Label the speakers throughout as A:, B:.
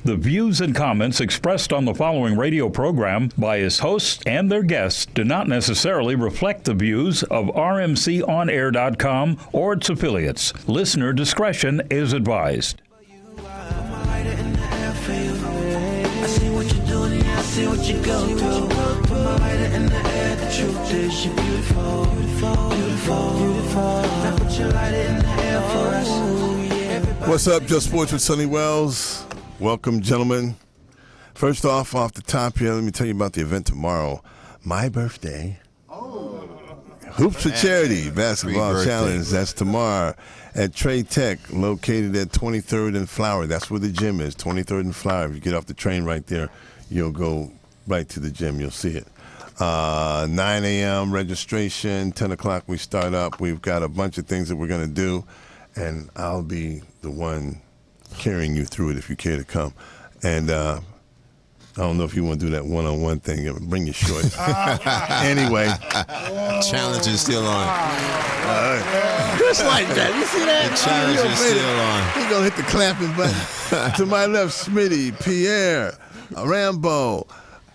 A: The views and comments expressed on the following radio program by its hosts and their guests do not necessarily reflect the views of RMCOnAir.com or its affiliates. Listener discretion is advised.
B: See what you go through. Put my lighter in the air. The truth is you're beautiful, beautiful, beautiful, beautiful. Now put your lighter in the air for us.
C: What's up, Just Sports with Sonny Wells. Welcome, gentlemen. First off the top here, let me tell you about the event tomorrow. My birthday. Hoops for Charity Basketball Challenge. That's tomorrow at Trey Tech, located at 23rd and Flower. That's where the gym is, 23rd and Flower. If you get off the train right there, you'll go right to the gym. You'll see it. 9 a.m. registration, 10 o'clock we start up. We've got a bunch of things that we're going to do, and I'll be the one carrying you through it if you care to come. And I don't know if you want to do that one-on-one thing. Bring your shorts. Anyway.
D: Challenge is still on.
C: Just like that. You see that?
D: The challenge is still on.
C: He's going to hit the clapping button. To my left, Smitty, Pierre, Rambo,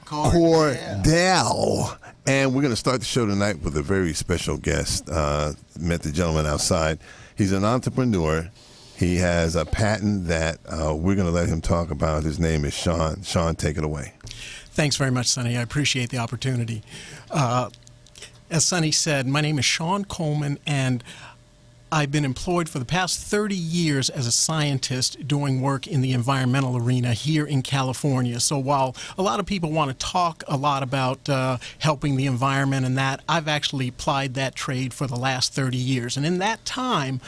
C: Cordell. And we're going to start the show tonight with a very special guest. Met the gentleman outside. He's an entrepreneur. He has a patent that we're going to let him talk about. His name is Sean. Sean, take it away.
E: Thanks very much, Sonny. I appreciate the opportunity. As Sonny said, my name is Sean Coleman, and I've been employed for the past 30 years as a scientist doing work in the environmental arena here in California. So while a lot of people want to talk a lot about helping the environment and that, I've actually applied that trade for the last 30 years. And in that time,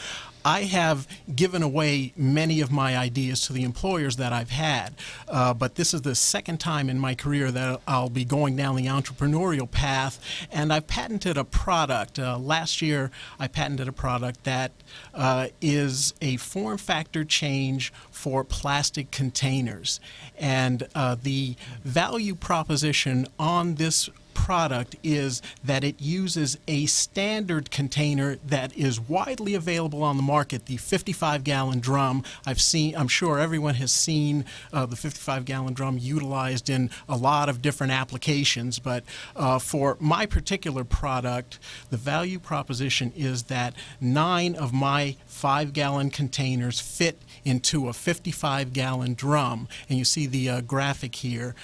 E: I have given away many of my ideas to the employers that I've had, but this is the second time in my career that I'll be going down the entrepreneurial path, and I've patented a product. Last year, I patented a product that is a form factor change for plastic containers, and the value proposition on this product is that it uses a standard container that is widely available on the market, the 55-gallon drum. I'm sure everyone has seen the 55-gallon drum utilized in a lot of different applications, but for my particular product, the value proposition is that 9 of my 5-gallon containers fit into a 55-gallon drum, and you see the graphic here,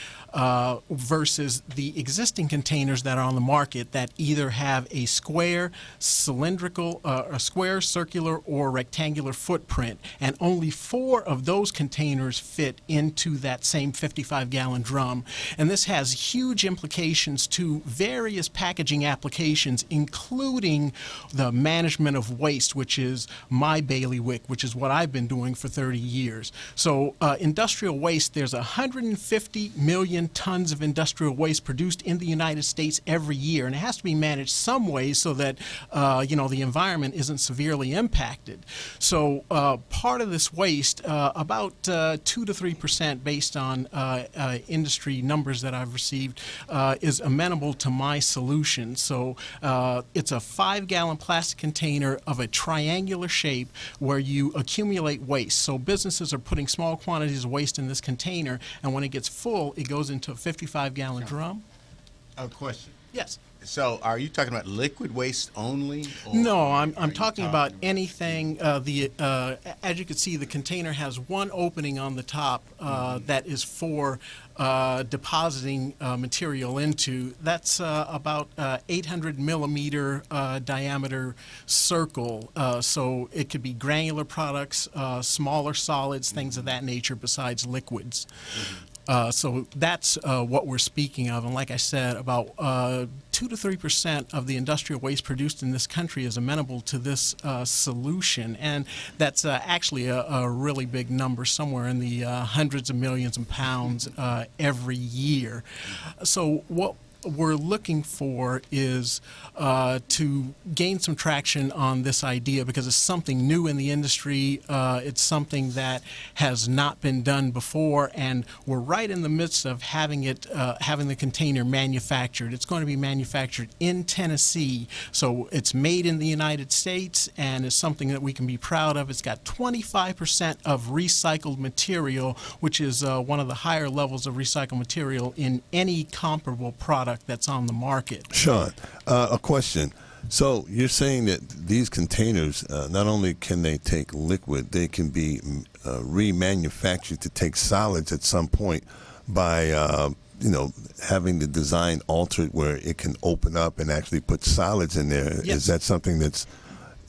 E: versus the existing containers that are on the market that either have a square, cylindrical, a square, circular, or rectangular footprint, and only 4 of those containers fit into that same 55-gallon drum. And this has huge implications to various packaging applications, including the management of waste, which is my bailiwick, which is what I've been doing for 30 years. So industrial waste, there's 150 million tons of industrial waste produced in the United States every year, and it has to be managed some way so that the environment isn't severely impacted. So part of this waste, about 2 to 3% based on industry numbers that I've received, is amenable to my solution. So it's a 5-gallon plastic container of a triangular shape where you accumulate waste. So businesses are putting small quantities of waste in this container, and when it gets full, it goes into a 55-gallon drum.
D: A question.
E: Yes.
D: So are you talking about liquid waste only?
E: No, I'm talking about anything. As you can see, the container has one opening on the top that is for depositing material into. That's about 800 millimeter diameter circle. So it could be granular products, smaller solids, things of that nature besides liquids. So that's what we're speaking of. And like I said, about 2 to 3% of the industrial waste produced in this country is amenable to this solution. And that's actually a really big number, somewhere in the hundreds of millions of pounds every year. So what we're looking for is to gain some traction on this idea because it's something new in the industry. It's something that has not been done before, and we're right in the midst of having the container manufactured. It's going to be manufactured in Tennessee, so it's made in the United States, and it's something that we can be proud of. It's got 25% of recycled material, which is one of the higher levels of recycled material in any comparable product that's on the market.
C: Sean, a question. So you're saying that these containers, not only can they take liquid, they can be remanufactured to take solids at some point by, having the design altered where it can open up and actually put solids in there.
E: Yes.
C: Is that something that's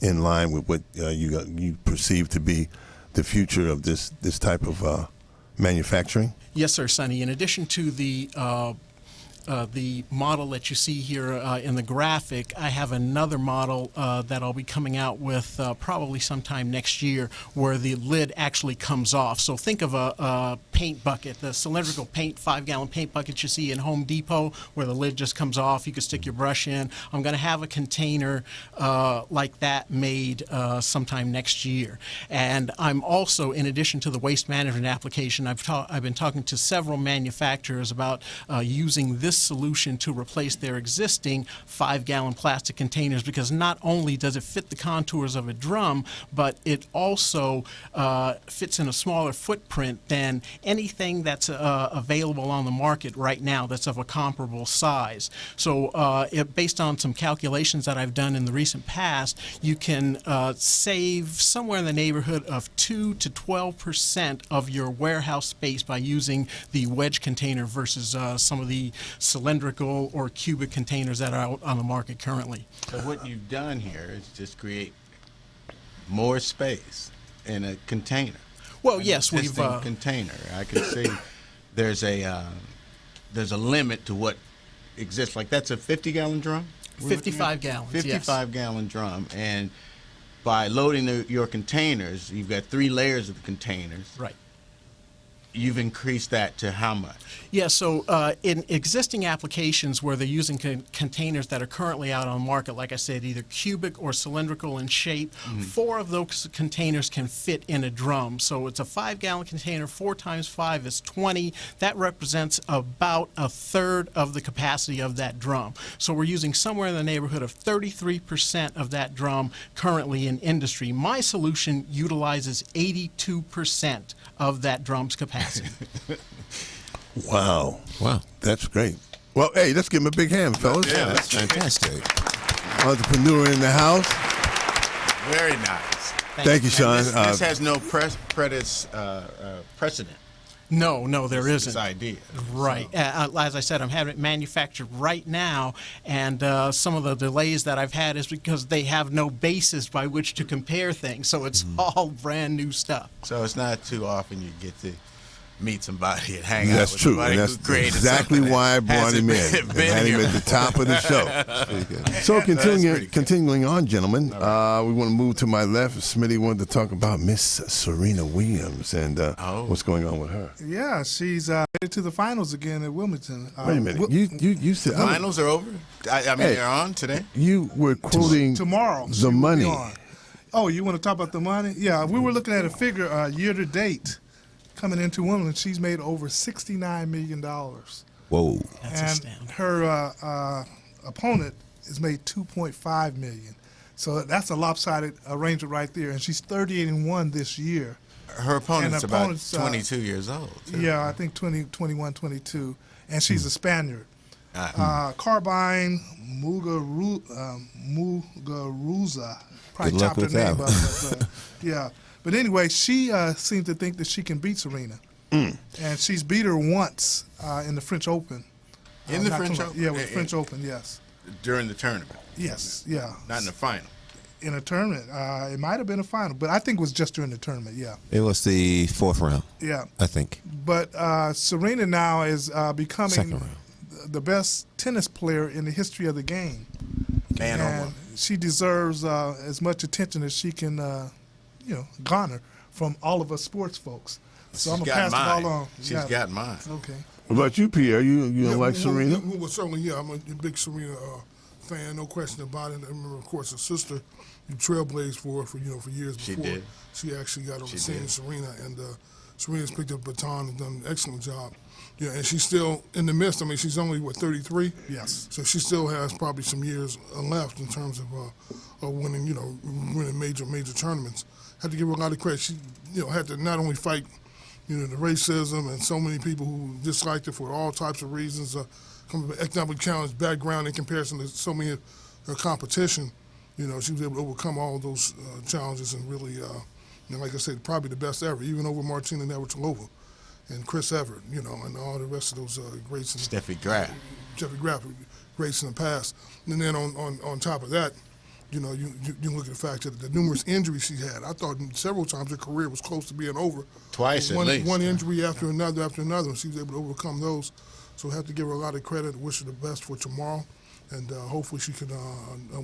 C: in line with what you perceive to be the future of this type of manufacturing?
E: Yes, sir, Sonny. In addition to the model that you see here in the graphic, I have another model that I'll be coming out with probably sometime next year where the lid actually comes off. So think of a paint bucket, the cylindrical paint, 5-gallon paint bucket you see in Home Depot where the lid just comes off. You can stick your brush in. I'm going to have a container like that made sometime next year. And I'm also, in addition to the waste management application, I've been talking to several manufacturers about using this solution to replace their existing 5-gallon plastic containers, because not only does it fit the contours of a drum, but it also fits in a smaller footprint than anything that's available on the market right now that's of a comparable size. So based on some calculations that I've done in the recent past, you can save somewhere in the neighborhood of 2 to 12% of your warehouse space by using the wedge container versus some of the cylindrical or cubic containers that are out on the market currently.
D: So what you've done here is just create more space in a container.
E: Well, yes, we've
D: container. I can see there's a limit to what exists. Like that's a 50-gallon drum.
E: 55 gallons.
D: 55-gallon drum, and by loading your containers, you've got 3 layers of the containers.
E: Right.
D: You've increased that to how much?
E: Yeah, so in existing applications where they're using containers that are currently out on the market, like I said, either cubic or cylindrical in shape, 4 of those containers can fit in a drum. So it's a 5-gallon container, 4 times 5 is 20. That represents about a third of the capacity of that drum. So we're using somewhere in the neighborhood of 33% of that drum currently in industry. My solution utilizes 82% of that drum's capacity.
C: Wow.
D: Wow.
C: That's great. Well, hey, let's give him a big hand, fellas.
D: Yeah, that's fantastic.
C: Entrepreneur in the house.
D: Very nice.
C: Thank you, Sean.
D: This has no precedent.
E: No, there isn't.
D: This idea.
E: Right. As I said, I'm having it manufactured right now, and some of the delays that I've had is because they have no basis by which to compare things. So it's all brand new stuff.
D: So it's not too often you get to meet somebody and hang
C: That's
D: out with
C: true.
D: somebody
C: And
D: who
C: that's
D: created
C: exactly
D: something
C: why I
D: that
C: brought him in
D: hasn't
C: and
D: been
C: had him
D: here.
C: at the top of the show. So continuing on, gentlemen, we want to move to my left. Smitty wanted to talk about Miss Serena Williams and what's going on with her.
F: Yeah, she's headed to the finals again at Wilmington.
C: Wait a minute. You said
D: Finals are over? I mean,
C: Hey.
D: they're on today?
C: you were quoting
F: Tomorrow. she
C: the
F: will be
C: money.
F: on. Oh, you want to talk about the money? Yeah, we were looking at a figure year to date coming into Wimbledon. She's made over $69 million.
C: Whoa.
E: That's
F: And
E: astounding.
F: her opponent has made $2.5 million. So that's a lopsided arrangement right there. And she's 38-1 this year.
D: Her opponent's
F: And
D: about
F: opponent's,
D: 22 years old. too.
F: Yeah, I think 21, 22. And she's a Spaniard.
D: Ah.
F: Carbine Muguruza. Probably
G: Good luck
F: chopped her
G: with
F: name
G: that.
F: up. But, yeah. But anyway, she seems to think that she can beat Serena. And she's beat her once in the French Open.
D: In the
F: Not
D: French
F: too long-
D: Open?
F: Yeah, with the French Open, yes.
D: During the tournament,
F: Yes, yeah.
D: not in the final.
F: In a tournament. It might have been a final, but I think it was just during the tournament, yeah.
G: It was the 4th round,
F: Yeah.
G: I think.
F: But Serena now is becoming
G: Second round.
F: the best tennis player in the history of the game.
D: Man or
F: And
D: woman.
F: she deserves as much attention as she can, garner from all of us sports folks. So I'm
D: She's
F: gonna pass
D: got
F: the ball
D: mine.
F: on.
D: She's got mine.
F: Okay.
C: What about you, Pierre? You don't like Serena?
G: Well, certainly, yeah. I'm a big Serena fan, no question about it. I remember, of course, her sister, you trailblazed for years
D: She
G: before.
D: did.
G: She actually got on the
D: She
G: scene,
D: did.
G: Serena, and Serena's picked up the baton and done an excellent job. Yeah, and she's still in the midst. I mean, she's only, 33?
F: Yes.
G: So she still has probably some years left in terms of winning, winning major tournaments. Had to give her a lot of credit. She, had to not only fight, the racism and so many people who disliked her for all types of reasons, from an economic challenge background in comparison to so many of her competition. She was able to overcome all those challenges and really, like I said, probably the best ever, even over Martina Navratilova and Chris Evert, and all the rest of those greats.
D: Steffi Graf.
G: Jeffrey Graf, greats in the past. And then on top of that, you look at the fact that the numerous injuries she had. I thought several times her career was close to being over.
D: Twice at least.
G: One injury after another, and she was able to overcome those. So I have to give her a lot of credit. Wish her the best for tomorrow, and hopefully she can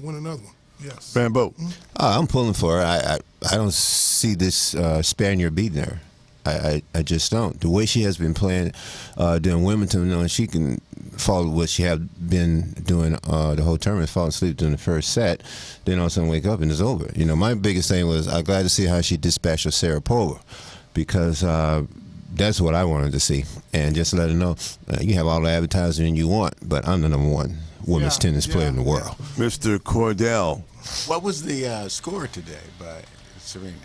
G: win another one.
F: Yes.
C: Rambo.
H: I'm pulling for her. I don't see this Spaniard beating her. I just don't. The way she has been playing during Wimbledon, she can follow what she had been doing the whole tournament, fall asleep during the first set, then all of a sudden wake up and it's over. My biggest thing was I'm glad to see how she dispatched Sharapova, because that's what I wanted to see. And just let her know, you have all the advertising you want, but I'm the #1 women's tennis player in the world.
C: Mr. Cordell.
D: What was the score today by Serena?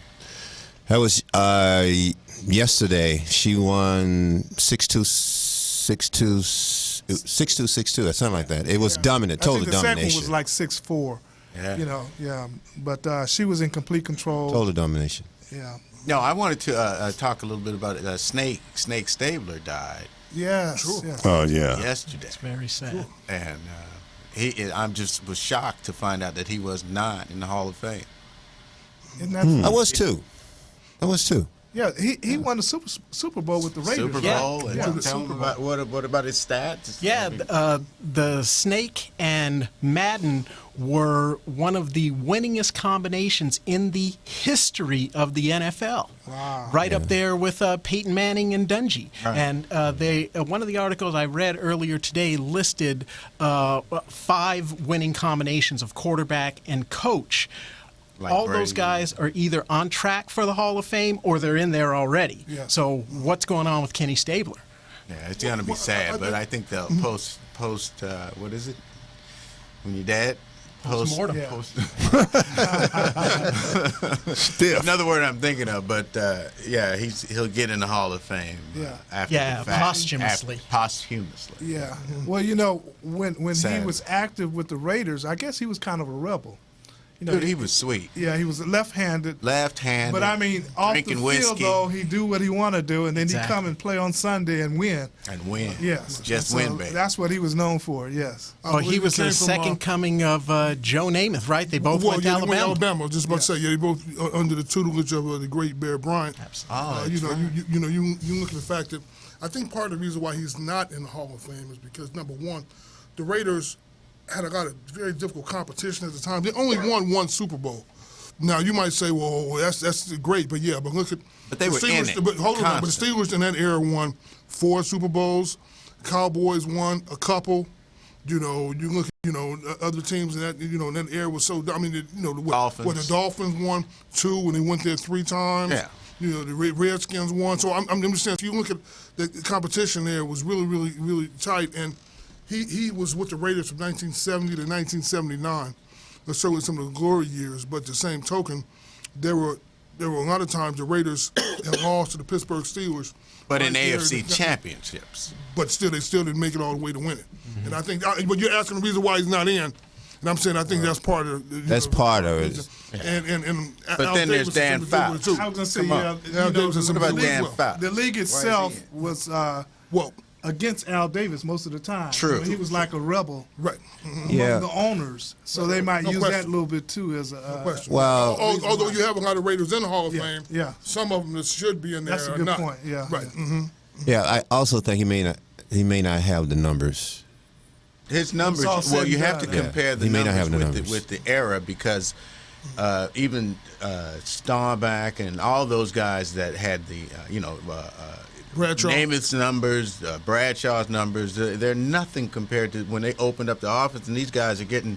H: That was yesterday. She won 6-2, 6-2, 6-2, 6-2, or something like that. It was dominant, total
F: I think the
H: domination.
F: second was like 6-4.
D: Yeah.
F: But she was in complete control.
H: Total domination.
F: Yeah.
D: No, I wanted to talk a little bit about it. Snake Stabler died
F: Yes. Yes.
C: Oh, yeah.
D: yesterday.
E: It's very sad.
D: And I just was shocked to find out that he was not in the Hall of Fame.
F: Isn't that
H: I was too.
F: Yeah, he won the Super Bowl with the Raiders.
D: Super
E: Yeah.
D: Bowl. And
F: Yeah.
D: tell him about what about his stats?
E: Yeah, the Snake and Madden were one of the winningest combinations in the history of the NFL.
F: Wow.
E: Right up there with Peyton Manning and Dungy.
D: Right.
E: And one of the articles I read earlier today listed 5 winning combinations of quarterback and coach.
D: Like
E: All those
D: Brady.
E: guys are either on track for the Hall of Fame or they're in there already.
F: Yeah.
E: So what's going on with Kenny Stabler?
D: Yeah, it's gonna be sad, but I think they'll post. What is it? When you're dead.
E: Postmortem.
F: Yeah.
C: Stiff.
D: Another word I'm thinking of, but he'll get in the Hall of Fame.
F: Yeah.
D: After
E: Yeah,
D: the fact.
E: posthumously.
D: Posthumously.
F: Yeah. Well, when he
D: Sad.
F: was active with the Raiders, I guess he was kind of a rebel.
D: Dude, he was sweet.
F: Yeah, he was left-handed.
D: Left-handed.
F: But I mean, off the
D: drinking
F: field
D: whiskey
F: though, he do what he want to do, and then
E: Exactly.
F: he come and play on Sunday and win.
D: and win.
F: Yes,
D: Just
F: So
D: win, baby.
F: That's what he was known for. Yes.
G: I
E: Well, he
G: believe
E: was
G: it came
E: the
G: from,
E: second coming of Joe Namath, right? They both went to
G: they
E: Alabama.
G: went to Alabama. I was just about to say, they both under the tutelage of the great Bear Bryant.
D: Oh,
G: you
D: that's
G: know,
D: right.
G: you look at the fact that I think part of the reason why he's not in the Hall of Fame is because number one, the Raiders had a lot of very difficult competition at the time. They only won 1 Super Bowl. Now you might say, well, that's great, but look at.
D: But they
G: the
D: were in
G: Steelers,
D: it
G: But hold on, but the
D: constant.
G: Steelers in that era won 4 Super Bowls. Cowboys won a couple. You look at other teams in that in that era was so. I mean,
D: Dolphins.
G: the Dolphins won 2 when they went there 3 times.
D: Yeah.
G: The Redskins won. So I'm just saying, if you look at the competition there, was really, really, really tight. And he was with the Raiders from 1970 to 1979. That's certainly some of the glory years. But the same token, there were a lot of times the Raiders had lost to the Pittsburgh Steelers.
D: But in
G: right there
D: AFC championships.
G: But still, they still didn't make it all the way to win it. And I think, but you're asking the reason why he's not in. And I'm saying I think that's part of it.
H: That's part of it.
G: And
D: But
G: Al
D: then there's
G: Davis
D: Dan
G: is something to do with it,
F: I
G: too.
F: was gonna say,
D: Come on.
F: yeah.
G: Al Davis is
D: What about
G: something to
D: Dan
G: do with it.
D: Fouts?
F: The league itself was
G: Well,
F: against Al Davis most of the time.
D: True.
F: He was like a rebel
G: right.
H: Yeah.
F: among the owners, so they might
G: No
F: use
G: question.
F: that a little bit too as a.
G: Question.
H: Well-
G: Although you have a lot of Raiders in the Hall of
F: Yeah,
G: Fame,
F: yeah.
G: some of them that should be in there
F: That's a
G: are
F: good
G: not.
F: point, yeah,
G: Right.
F: yeah.
G: Mm-hmm.
H: Yeah, I also think he may not have the numbers.
D: His numbers.
F: all said
D: Well, you
F: and
D: have to
F: done.
D: compare
H: Yeah,
D: the
H: he may not
D: numbers
H: have the
D: with
H: numbers.
D: with the era because even Staubach and all those guys that had the,
G: Bradshaw.
D: Namath's numbers, Bradshaw's numbers, they're nothing compared to when they opened up the offense. And these guys are getting,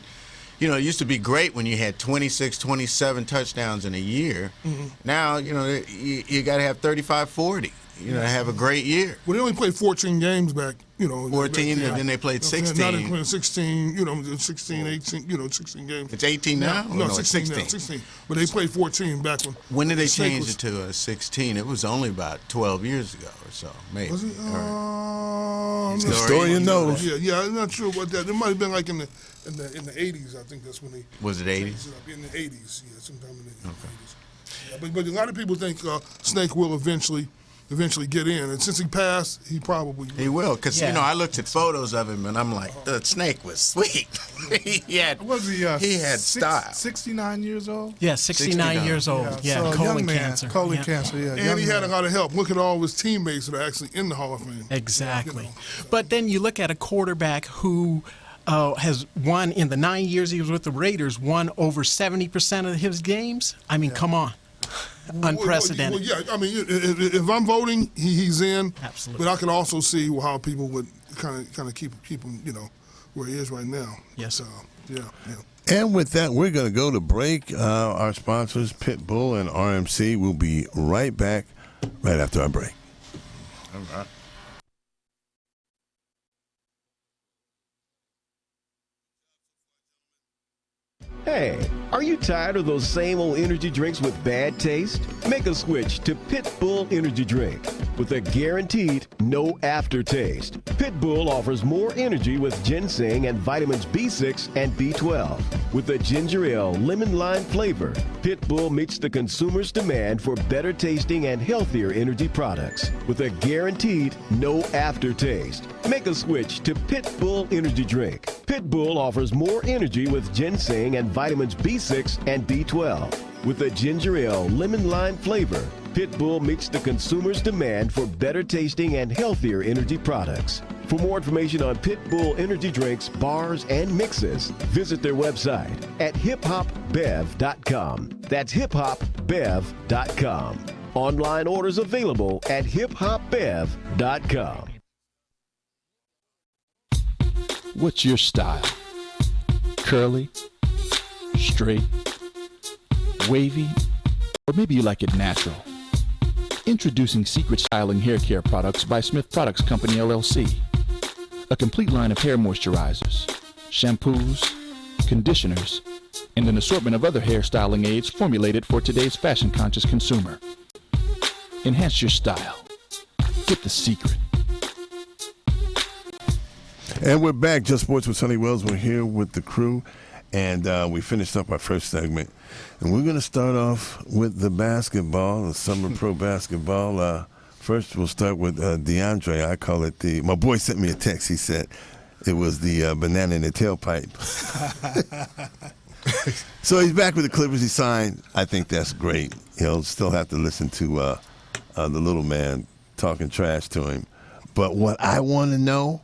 D: it used to be great when you had 26, 27 touchdowns in a year.
G: Mm-hmm.
D: Now, you got to have 35, 40. Have a great year.
G: Well, they only played 14 games back,
D: 14, and then they played 16.
G: Now they're playing 16, 16, 18, 16 games.
D: It's 18 now?
G: No,
D: it's
G: 16 now, 16. But they played 14 back when.
D: When did they
G: Snake
D: change
G: was-
D: it to 16? It was only about 12 years ago or so, maybe.
G: Was it?
D: Or-
C: Historian knows.
G: Yeah, I'm not sure about that. It might have been like in the 80s. I think that's when they.
D: Was it 80s?
G: In the 80s, yeah, sometime in the 80s. Yeah, but a lot of people think Snake will eventually get in, and since he passed, he probably will.
D: He will, because,
E: Yeah.
D: I looked at photos of him, and I'm like, the Snake was sweet. he had style.
F: 69 years old?
E: Yeah, 69
D: 69.
E: years old. Yeah,
F: so
E: colon
F: young man,
E: cancer.
F: Colon
E: Yeah.
F: cancer, yeah.
G: And
F: young
G: he had a
F: man.
G: lot of help. Look at all of his teammates that are actually in the Hall of Fame.
E: Exactly. But then you look at a quarterback who has won in the 9 years he was with the Raiders, won over 70% of his games. I mean, come on. Unprecedented.
G: Well, yeah, I mean, if I'm voting, he's in.
E: Absolutely.
G: But I can also see how people would kind of keep him, where he is right now.
E: Yes.
G: Yeah.
C: And with that, we're going to go to break. Our sponsors, Pitbull and RMC, will be right back right after our break.
D: All right.
I: Hey, are you tired of those same old energy drinks with bad taste? Make a switch to Pitbull Energy Drink with a guaranteed no aftertaste. Pitbull offers more energy with ginseng and vitamins B6 and B12. With a ginger ale lemon lime flavor, Pitbull meets the consumer's demand for better tasting and healthier energy products with a guaranteed no aftertaste. Make a switch to Pitbull Energy Drink. Pitbull offers more energy with ginseng and vitamins B6 and B12. With a ginger ale lemon lime flavor, Pitbull meets the consumer's demand for better tasting and healthier energy products. For more information on Pitbull energy drinks, bars, and mixes, visit their website at hiphopbev.com. That's hiphopbev.com. Online orders available at hiphopbev.com.
J: What's your style? Curly? Straight? Wavy? Or maybe you like it natural? Introducing Secret Styling Hair Care Products by Smith Products Company, LLC. A complete line of hair moisturizers, shampoos, conditioners, and an assortment of other hair styling aids formulated for today's fashion-conscious consumer. Enhance your style. Get the secret.
C: And we're back. Just Sports with Sonny Wells. We're here with the crew, and we finished up our first segment. And we're going to start off with the basketball, the summer pro basketball. First, we'll start with DeAndre. I call it my boy sent me a text. He said it was the banana in the tailpipe. So he's back with the Clippers. He signed. I think that's great. He'll still have to listen to the little man talking trash to him. But what I want to know,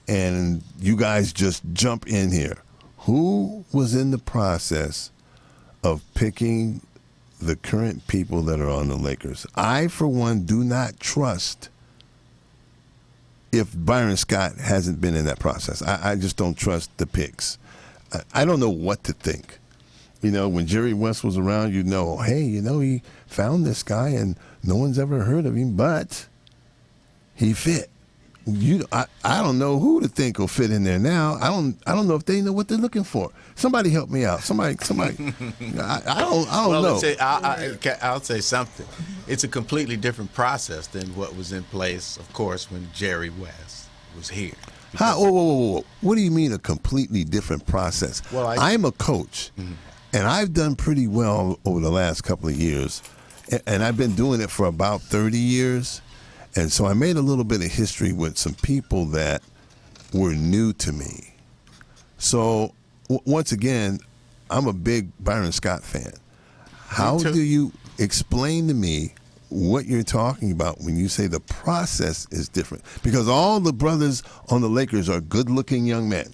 C: and you guys just jump in here, who was in the process of picking the current people that are on the Lakers? I, for one, do not trust if Byron Scott hasn't been in that process. I just don't trust the picks. I don't know what to think. When Jerry West was around, he found this guy and no one's ever heard of him, but he fit. I don't know who to think will fit in there now. I don't know if they know what they're looking for. Somebody help me out. Somebody. I don't know.
D: I'll say something. It's a completely different process than what was in place, of course, when Jerry West was here.
C: Whoa. What do you mean a completely different process?
D: Well,
C: I'm a coach, and I've done pretty well over the last couple of years, and I've been doing it for about 30 years. And so I made a little bit of history with some people that were new to me. So once again, I'm a big Byron Scott fan. How do you explain to me what you're talking about when you say the process is different? Because all the brothers on the Lakers are good-looking young men.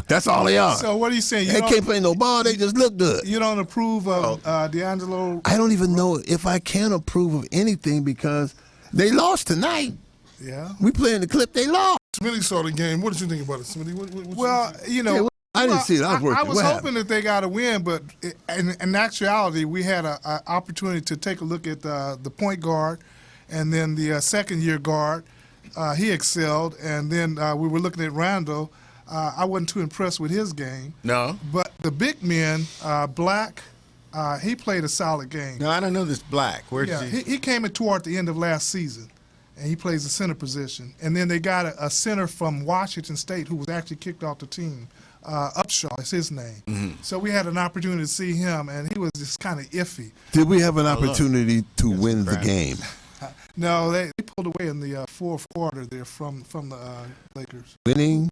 C: That's all they are.
F: So what are you saying?
C: They can't play no ball. They just look good.
F: You don't approve of D'Angelo?
C: I don't even know if I can approve of anything because they lost tonight.
F: Yeah.
C: We playing the clip. They lost.
G: Smitty saw the game. What did you think about it, Smitty?
F: Well, you know,
C: Yeah, I didn't see it. I was working.
F: I was
C: What
F: hoping
C: happened?
F: that they got a win, but in actuality, we had an opportunity to take a look at the point guard, and then the second-year guard. He excelled, and then we were looking at Randall. I wasn't too impressed with his game.
D: No.
F: But the big men, Black, he played a solid game.
D: No, I don't know this Black. Where
F: Yeah,
D: did he?
F: he came in toward the end of last season, and he plays the center position. And then they got a center from Washington State who was actually kicked off the team. Upshaw is his name.
D: Mm-hmm.
F: So we had an opportunity to see him, and he was just kind of iffy.
C: Did we have an opportunity to win the game?
F: No, they pulled away in the fourth quarter there from the Lakers.
C: Winning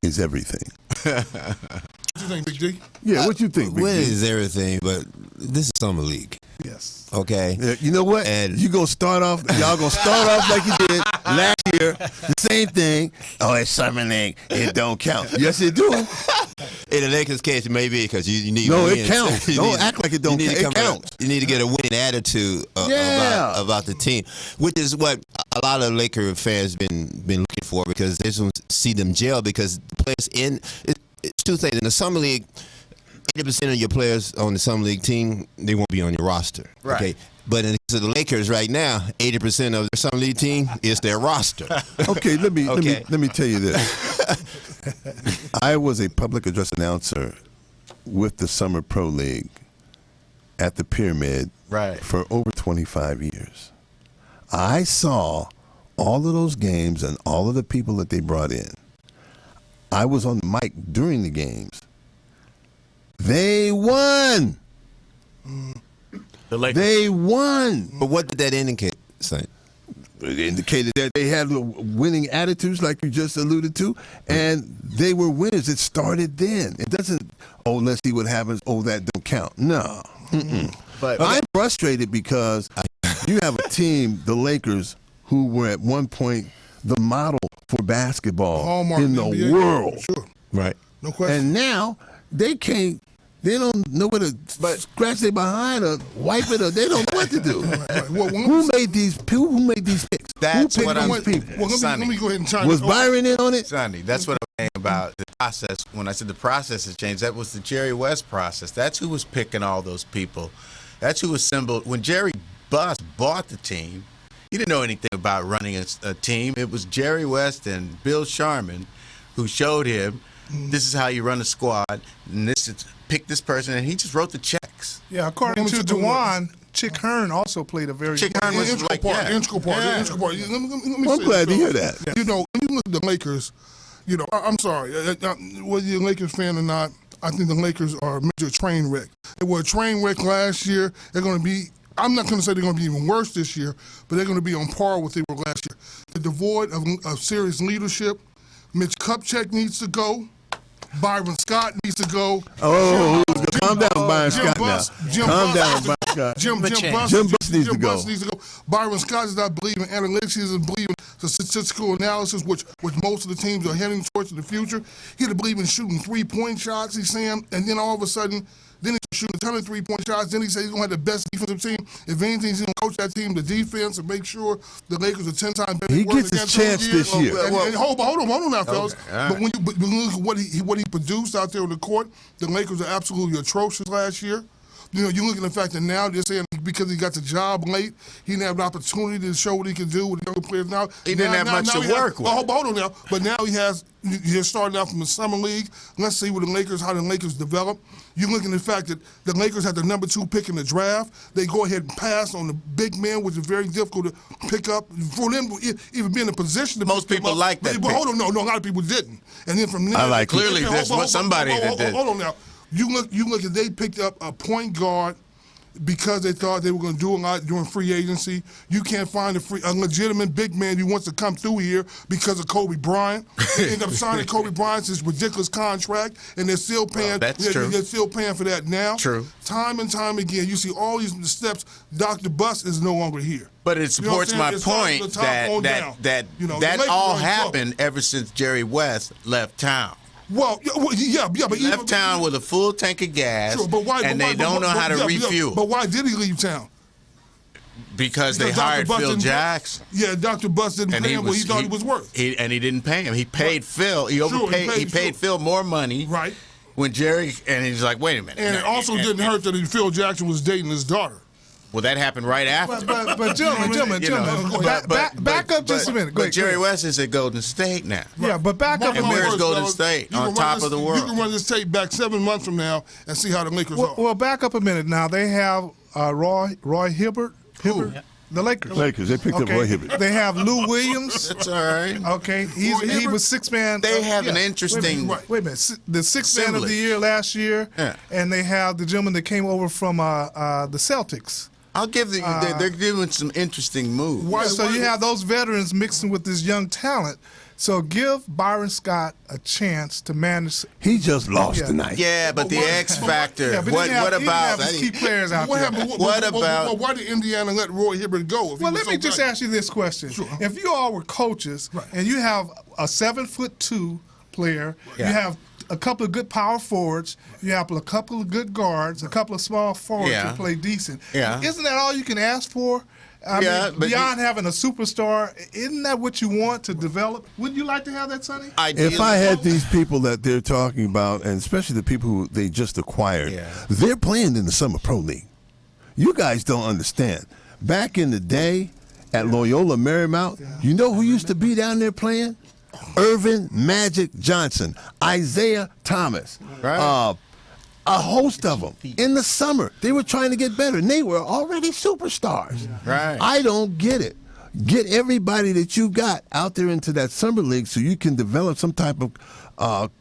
C: is everything.
G: What you think, Big G?
C: Yeah, what you think, Big
H: Win
C: G?
H: is everything, but this is summer league.
F: Yes.
H: Okay.
C: Yeah, you know what?
H: And-
C: you gonna start off. Y'all gonna start off like you did last year. The same thing. Oh, it's summer league. It don't count. Yes, it do.
H: In the Lakers' case, maybe because you need.
C: No, it
H: wins.
C: counts.
H: You
C: Don't
H: need-
C: act like it don't
H: you need to
C: count. It
H: come
C: counts.
H: You need to get a winning attitude
C: Yeah.
H: about the team, which is what a lot of Laker fans been looking for because they just want to see them gel because the players it's two things in the summer league. 80% of your players on the summer league team they won't be on your roster.
D: Right.
H: Okay. But in the case of the Lakers right now, 80% of their summer league team is their roster.
C: Okay, let me
H: Okay.
C: let me tell you this. I was a public address announcer with the Summer Pro League at the Pyramid
D: Right.
C: for over 25 years. I saw all of those games and all of the people that they brought in. I was on the mic during the games. They won.
D: The Lakers.
C: They won.
H: But what did that indicate? Saint?
C: It indicated that they had winning attitudes, like you just alluded to, and they were winners. It started then. It doesn't, oh, let's see what happens. Oh, that don't count. No.
D: But
C: I'm frustrated because you have a team, the Lakers, who were at one point the model for basketball
G: Hallmark
C: in the
G: NBA.
C: world.
G: Sure.
H: Right.
G: No question.
C: And now they can't. They don't know where to scratch their behind or wipe it, or they don't know what to do.
G: Right. Well,
C: Who made these picks?
D: That's
C: Who
D: what
C: picked
D: I'm-
C: these people?
G: Well, let
D: Sonny.
G: me go ahead and chime
C: Was
G: in.
C: Byron in on it?
D: Sonny, that's what I'm saying about the process. When I said the process has changed, that was the Jerry West process. That's who was picking all those people. That's who assembled. When Jerry Buss bought the team, he didn't know anything about running a team. It was Jerry West and Bill Sharman who showed him this is how you run a squad, and this is pick this person, and he just wrote the checks.
F: Yeah, according to Dewan, Chick Hearn also played a very
D: Chick Hearn was
G: Integral
D: like,
G: part.
D: yeah.
G: Integral part.
D: Yeah.
G: Integral part. Let me
C: I'm
G: say
C: glad
G: this,
C: to hear
G: though.
C: that.
G: You know, when you look at the Lakers, you know, I'm sorry, whether you're a Lakers fan or not, I think the Lakers are a major train wreck. They were a train wreck last year. They're going to be, I'm not going to say they're going to be even worse this year, but they're going to be on par with what they were last year. They're devoid of serious leadership. Mitch Kupchak needs to go. Byron Scott needs to go.
C: Oh, calm down, Byron
G: Jim
C: Scott
G: Buss,
C: now.
G: Jim
C: Calm
G: Buss
C: down,
G: needs to-
C: Byron Scott.
G: Jim Buss needs to go. Byron Scott does not believe in analytics. He doesn't believe in the statistical analysis, which most of the teams are heading towards in the future. He doesn't believe in shooting 3-point shots, he's saying, and then all of a sudden, then he's shooting a ton of 3-point shots. Then he says he's going to have the best defensive team. If anything, he's going to coach that team to defense and make sure the Lakers are 10 times better.
C: He
G: than
C: gets his
G: against
C: chance
G: those
C: this year.
G: And hold on now, fellas.
D: all right.
G: But when you look at what he produced out there on the court, the Lakers are absolutely atrocious last year. You know, you look at the fact that now they're saying because he got the job late, he didn't have an opportunity to show what he can do with the younger players now.
D: He didn't have much to work with.
G: Hold on now. But now he's starting out from the summer league. Let's see how the Lakers develop. You look at the fact that the Lakers had the number 2 pick in the draft. They go ahead and pass on the big man, which is very difficult to pick up. For them to even be in a position to
D: Most
G: pick them
D: people
G: up.
D: like that
G: But
D: pick.
G: hold on, no, a lot of people didn't. And then from there,
C: I like it.
D: Clearly, there's somebody that did.
G: Hold on now. You look at they picked up a point guard because they thought they were going to do a lot during free agency. You can't find a legitimate big man who wants to come through here because of Kobe Bryant. They end up signing Kobe Bryant's ridiculous contract, and they're still paying.
D: that's true.
G: They're still paying for that now.
D: True.
G: Time and time again, you see all these steps. Dr. Buss is no longer here.
D: But it
G: You know what
D: supports
G: I'm
D: my
G: saying? It starts from
D: point
G: the top on down.
D: that
G: You know, the
D: that
G: Lakers
D: all
G: are in trouble.
D: happened ever since Jerry West left town.
G: Well, yeah, but
D: He left town with a full tank of gas,
G: Sure, but why?
D: and they don't know how to refuel.
G: But why did he leave town?
D: Because they
G: Dr.
D: hired
G: Buss
D: Phil
G: didn't pay-
D: Jackson.
G: Yeah, Dr. Buss didn't pay him what he thought he was worth.
D: And he didn't pay him. He paid Phil. He overpaid. He paid Phil more money.
G: Right.
D: When Jerry, and he's like, wait a minute.
G: And it also didn't hurt that Phil Jackson was dating his daughter.
D: Well, that happened right after.
F: But gentlemen, back up just a minute.
D: But Jerry West is at Golden State now.
F: Yeah, but back up a
D: And where's
F: minute.
D: Golden State? On top of the world.
G: You can run this tape back 7 months from now and see how the Lakers are.
F: Well, back up a minute now. They have Roy Hibbert. The Lakers.
C: They picked up Roy Hibbert.
F: They have Lou Williams.
D: That's all right.
F: Okay, he was sixth man.
D: They have an interesting.
F: Wait a minute. The sixth man of the year last year, and they have the gentleman that came over from the Celtics.
D: I'll give they're doing some interesting moves.
F: So you have those veterans mixing with this young talent. So give Byron Scott a chance to manage.
C: He just lost tonight.
D: Yeah, but the X factor. What about
F: key players out
G: what
F: there?
G: Happened?
D: What about?
G: Why did Indiana let Roy Hibbert go?
F: Well, let me just ask you this question: If you all were coaches and you have a 7'2" player, you have a couple of good power forwards, you have a couple of good guards, a couple of small forwards who play decent. Isn't that all you can ask for? I mean, beyond having a superstar, isn't that what you want to develop? Wouldn't you like to have that, Sonny?
C: If I had these people that they're talking about, and especially the people who they just acquired, they're playing in the Summer Pro League. You guys don't understand. Back in the day at Loyola Marymount, you know who used to be down there playing? Irvin Magic Johnson, Isaiah Thomas, a host of them. In the summer, they were trying to get better, and they were already superstars.
D: Right.
C: I don't get it. Get everybody that you got out there into that summer league so you can develop some type of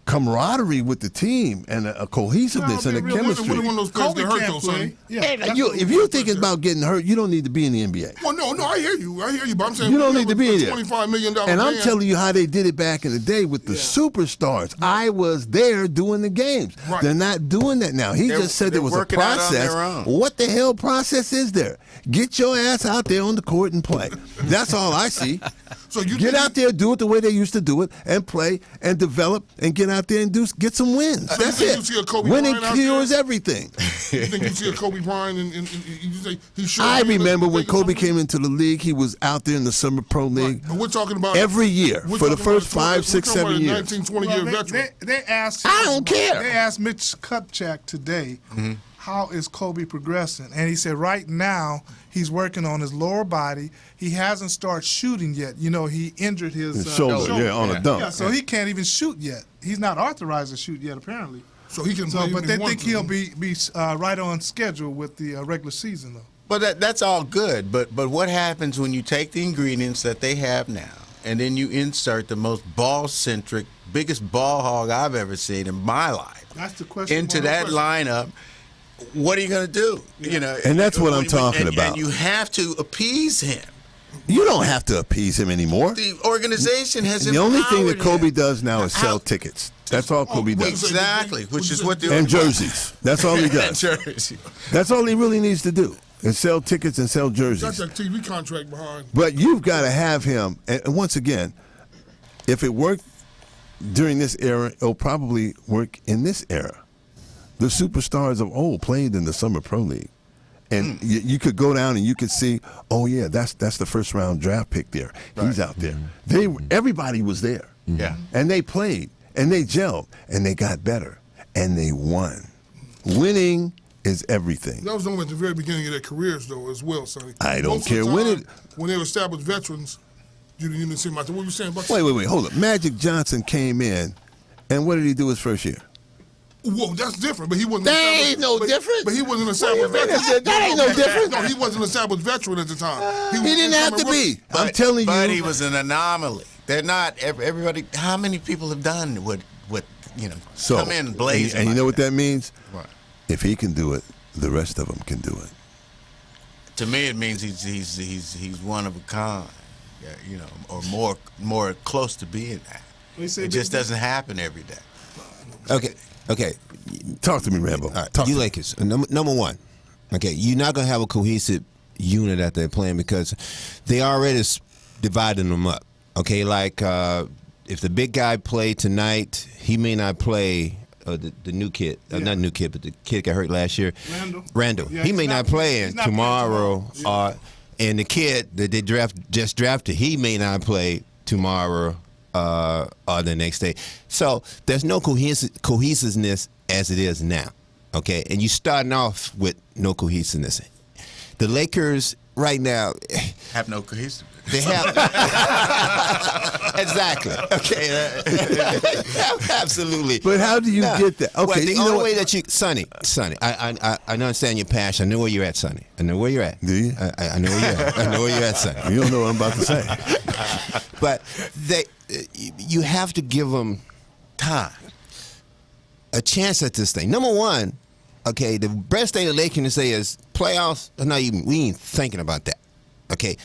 C: camaraderie with the team and a cohesiveness and a chemistry.
G: One of those players get hurt, though, Sonny.
C: If you're thinking about getting hurt, you don't need to be in the NBA.
G: Well, no, I hear you. But I'm saying
C: you don't need to be in there.
G: $25 million
C: and I'm telling you how they did it back in the day with the superstars. I was there doing the games. They're not doing that now. He just said there was a process. What the hell process is there? Get your ass out there on the court and play. That's all I see.
G: So you
C: get out there, do it the way they used to do it, and play and develop and get out there and get some wins. That's it.
G: You see a Kobe
C: Winning
G: Bryant
C: cures everything.
G: You think you see a Kobe Bryant and you say he should?
C: I remember when Kobe came into the league, he was out there in the Summer Pro League.
G: But we're talking about
C: every year for the first 5, 6, 7 years.
G: 19, 20 year veteran.
F: They asked.
C: I don't care.
F: They asked Mitch Kupchak today, how is Kobe progressing? And he said right now he's working on his lower body. He hasn't started shooting yet. You know, he injured his
C: shoulder. On a dunk.
F: Yeah, so he can't even shoot yet. He's not authorized to shoot yet, apparently.
G: So he can play.
F: But they think he'll be right on schedule with the regular season, though.
D: But that's all good. But what happens when you take the ingredients that they have now and then you insert the most ball-centric, biggest ball hog I've ever seen in my life
F: That's the question
D: into that lineup? What are you going to do? You know,
C: and that's what I'm talking about.
D: And you have to appease him.
C: You don't have to appease him anymore.
D: The organization has
C: the only thing that
D: empowered
C: Kobe
D: him.
C: does now is sell tickets. That's all Kobe does.
D: Exactly, which is what the
C: and jerseys. That's all he does.
D: Jersey.
C: That's all he really needs to do is sell tickets and sell jerseys.
G: That's a TV contract behind.
C: But you've got to have him. And once again, if it worked during this era, it'll probably work in this era. The superstars of old played in the Summer Pro League. And you could go down and you could see, oh yeah, that's the first round draft pick there. Right. He's out there. Everybody was there.
D: Yeah.
C: And they played and they gelled and they got better and they won. Winning is everything.
G: That was only at the very beginning of their careers, though, as well, Sonny.
C: I don't
G: Most
C: care
G: of the
C: when
G: time, when they were established veterans, you didn't see much. What were you saying about?
C: Wait, hold up. Magic Johnson came in, and what did he do his first year?
G: Whoa, that's different. But he wasn't.
C: That ain't no different.
G: But he wasn't an established veteran.
C: That ain't no different.
G: No, he wasn't an established veteron at the time.
C: He didn't have to be. I'm telling you.
D: But he was an anomaly. They're not everybody. How many people have done what come in blazing?
C: And you know what that means?
D: Right.
C: If he can do it, the rest of them can do it.
D: To me, it means he's one of a kind. Yeah, or more close to being that. It just doesn't happen every day.
H: Okay.
C: Talk to me, Rambo.
H: All right. You Lakers, number one. Okay, you're not gonna have a cohesive unit that they're playing because they already dividing them up. Okay, like if the big guy played tonight, he may not play. The new kid, not new kid, but the kid got hurt last year. Randall.
F: Yeah,
H: he
F: he's
H: may not play
F: he's not
H: tomorrow.
F: playing tomorrow.
H: And the kid that they just drafted, he may not play tomorrow or the next day. So there's no cohesiveness as it is now. Okay, and you starting off with no cohesiveness. The Lakers right now
D: Have no cohesiveness.
H: they have exactly. Okay, absolutely.
C: But how do you get that? Okay,
H: Well, the
C: you know
H: only
C: what?
H: way that you, Sonny, I understand your passion. I know where you're at, Sonny. I know where you're at.
C: Do you?
H: I know where you're at. I know where you're at, Sonny.
C: You don't know what I'm about to say.
H: But you have to give them time, a chance at this thing. Number one, okay, the best thing the Lakers can say is playoffs. We ain't thinking about that. Okay,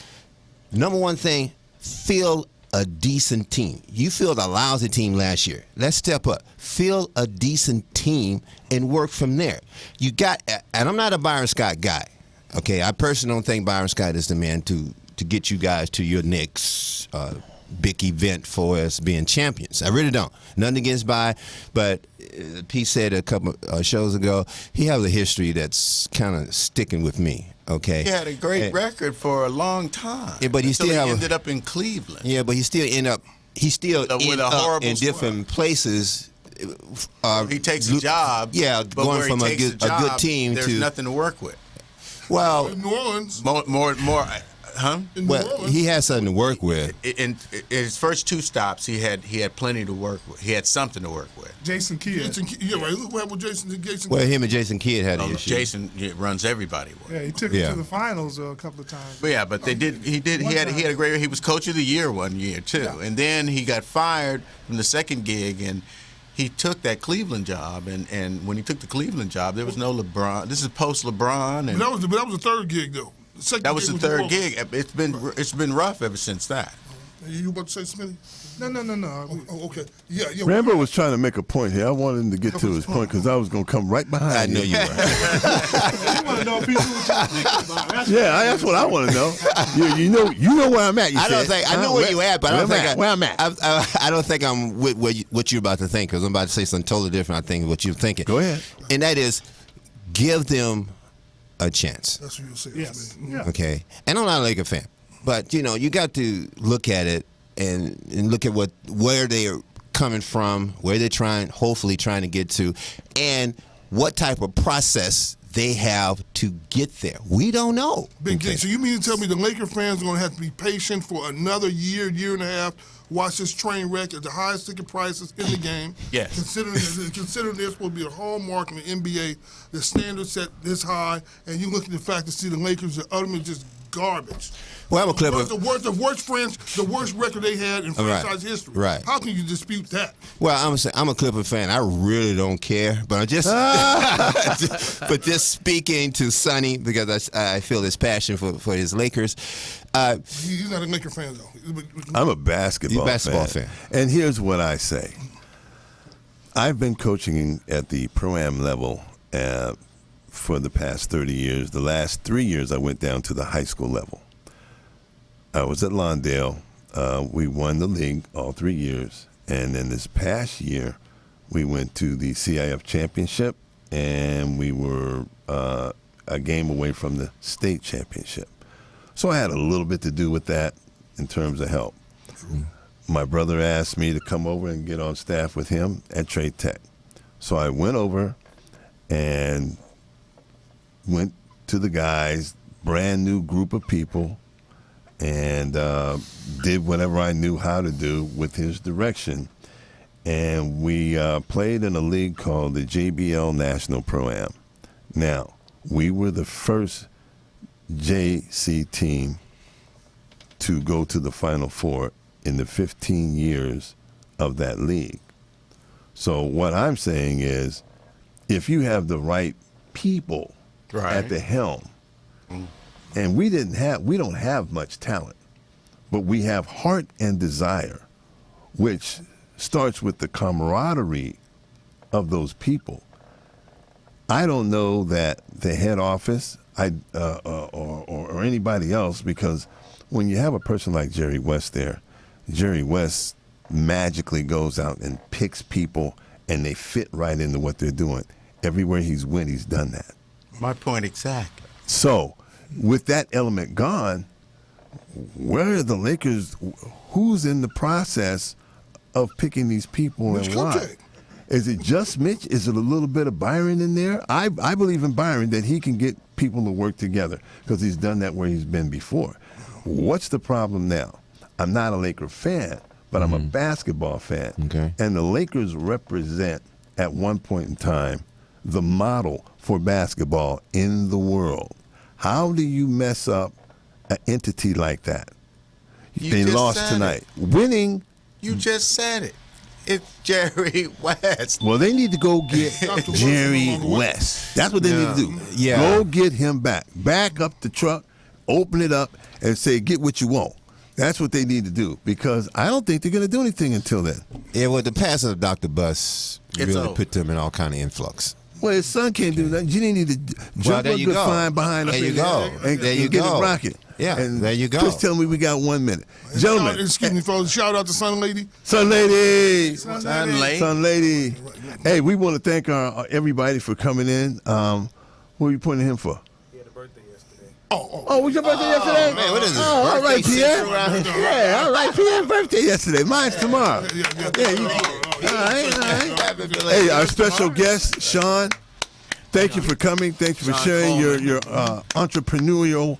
H: number one thing, field a decent team. You fielded a lousy team last year. Let's step up. Field a decent team and work from there. You got, and I'm not a Byron Scott guy. Okay, I personally don't think Byron Scott is the man to get you guys to your next big event for us being champions. I really don't. Nothing against By, but Pete said a couple shows ago, he has a history that's kind of sticking with me. Okay,
D: He had a great record for a long time.
H: Yeah, but he still
D: ended up in Cleveland.
H: Yeah, but he still end up
D: with a horrible
H: in
D: squad.
H: different places.
D: He takes a job.
H: Yeah,
D: but
H: going
D: where
H: from
D: he
H: a
D: takes
H: good team
D: there's
H: to
D: nothing to work with.
H: well,
G: In New Orleans.
D: More. Huh?
G: In New
H: well,
G: Orleans.
H: he has something to work with.
D: In his first two stops, he had plenty to work with. He had something to work with.
F: Jason Kidd.
G: Yeah, right. Look what happened with Jason.
H: Well, him and Jason Kidd had an issue.
D: Jason runs everybody.
F: Yeah, he took
H: Yeah.
F: him to the finals a couple of times.
D: But yeah, but they did. He had a great. He was coach of the year one year too, and then he got fired from the second gig, and he took that Cleveland job. And when he took the Cleveland job, there was no LeBron. This is post LeBron, and
G: But that was the third gig though.
D: that was the
G: New
D: third
G: Orleans.
D: gig. It's been rough ever since that.
G: You about to say, Smitty?
F: No.
G: Oh, okay. Yeah.
C: Rambo was trying to make a point here. I wanted him to get to his point because I was going to come right behind
H: I know you were.
F: You want to know if people what you think about.
C: That's what I want to know. You know where I'm at. You
H: I don't
C: said.
H: think I know where you at, but I don't think
C: where I'm at.
H: I don't think I'm with what you're about to think because I'm about to say something totally different. I think what you're thinking.
C: Go ahead.
H: And that is, give them a chance.
G: That's what you said.
F: Yes.
G: Smitty.
F: Yeah.
H: Okay, and I'm not a Laker fan, but you got to look at it and look at where they are coming from, where they're hopefully trying to get to, and what type of process they have to get there. We don't know.
G: Big G. So you mean to tell me the Laker fans are going to have to be patient for another year and a half, watch this train wreck at the highest ticket prices in the game?
D: Yes.
G: Considering there's supposed to be a hallmark in the NBA, the standards set this high, and you look at the fact to see the Lakers are utterly just garbage.
H: Well, I'm a Clipper.
G: The worst record they had in franchise history.
H: Right.
G: How can you dispute that?
H: Well, I'm a Clipper fan. I really don't care, but I'm just, but just speaking to Sonny because I feel his passion for his Lakers.
G: He's not a Laker fan though.
C: I'm a basketball
H: fan.
C: And here's what I say. I've been coaching at the Pro-Am level for the past 30 years. The last 3 years, I went down to the high school level. I was at Lawndale. We won the league all 3 years. And then this past year, we went to the CIF championship, and we were a game away from the state championship. So I had a little bit to do with that in terms of help. My brother asked me to come over and get on staff with him at Trade Tech. So I went over and went to the guys, brand new group of people, and did whatever I knew how to do with his direction. And we played in a league called the JBL National Pro-Am. Now, we were the first JC team to go to the Final Four in the 15 years of that league. So what I'm saying is, if you have the right people at the helm, and we don't have much talent, but we have heart and desire, which starts with the camaraderie of those people. I don't know that the head office or anybody else, because when you have a person like Jerry West there, Jerry West magically goes out and picks people, and they fit right into what they're doing. Everywhere he's went, he's done that.
D: My point exactly.
C: So, with that element gone, where are the Lakers? Who's in the process of picking these people
G: Mitch
C: and why?
G: Kupchak.
C: Is it just Mitch? Is it a little bit of Byron in there? I believe in Byron that he can get people to work together because he's done that where he's been before. What's the problem now? I'm not a Laker fan, but I'm a basketball fan.
H: Okay.
C: And the Lakers represent, at one point in time, the model for basketball in the world. How do you mess up an entity like that? They
D: just
C: lost
D: said
C: tonight. Winning.
D: You just said it. It's Jerry West.
C: Well, they need to go get
G: Dr.
C: Jerry
G: Wilson
C: West. That's what they need to do.
H: Yeah.
C: Go get him back. Back up the truck, open it up, and say, get what you want. That's what they need to do because I don't think they're going to do anything until then.
H: Yeah, well, the passing of Dr. Bus
D: It's
H: really
D: over.
H: put them in all kind of influx.
C: Well, his son can't do nothing. You need to jump
H: there
C: a
H: you
C: good
H: go.
C: fine behind
H: There
C: him
H: you go.
C: and
H: There you
C: get
H: go.
C: it rocking.
H: Yeah,
C: and
H: there you go.
C: Chris, tell me we got 1 minute. Gentlemen.
G: Excuse me, fellas. Shout out to Sun Lady.
C: Son Lady.
D: Son Lady.
C: Son Lady. Hey, we want to thank everybody for coming in. What are you pointing him for? Oh, was your birthday yesterday?
H: man, what is this?
C: Oh, all right,
H: Birthday
C: Pierre.
H: season around here?
C: Yeah, all right, Pierre. Birthday yesterday. Mine's tomorrow. Yeah, you. All right. Hey, our special guest, Sean. Thank you for coming. Thank you for sharing your entrepreneurial,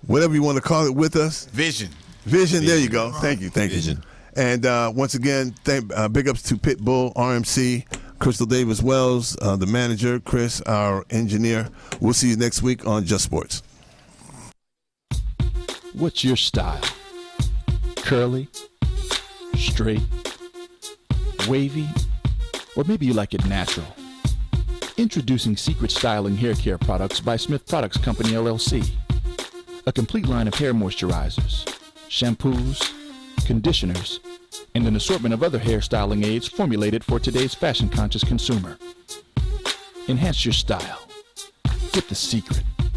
C: whatever you want to call it, with us.
D: Vision.
C: Vision. There you go. Thank you.
H: Vision.
C: And once again, big ups to Pitbull, RMC, Crystal Davis Wells, the manager, Chris, our engineer. We'll see you next week on Just Sports.
J: What's your style? Curly? Straight? Wavy? Or maybe you like it natural? Introducing Secret Styling Hair Care Products by Smith Products Company, LLC. A complete line of hair moisturizers, shampoos, conditioners, and an assortment of other hair styling aids formulated for today's fashion-conscious consumer. Enhance your style with The Secret.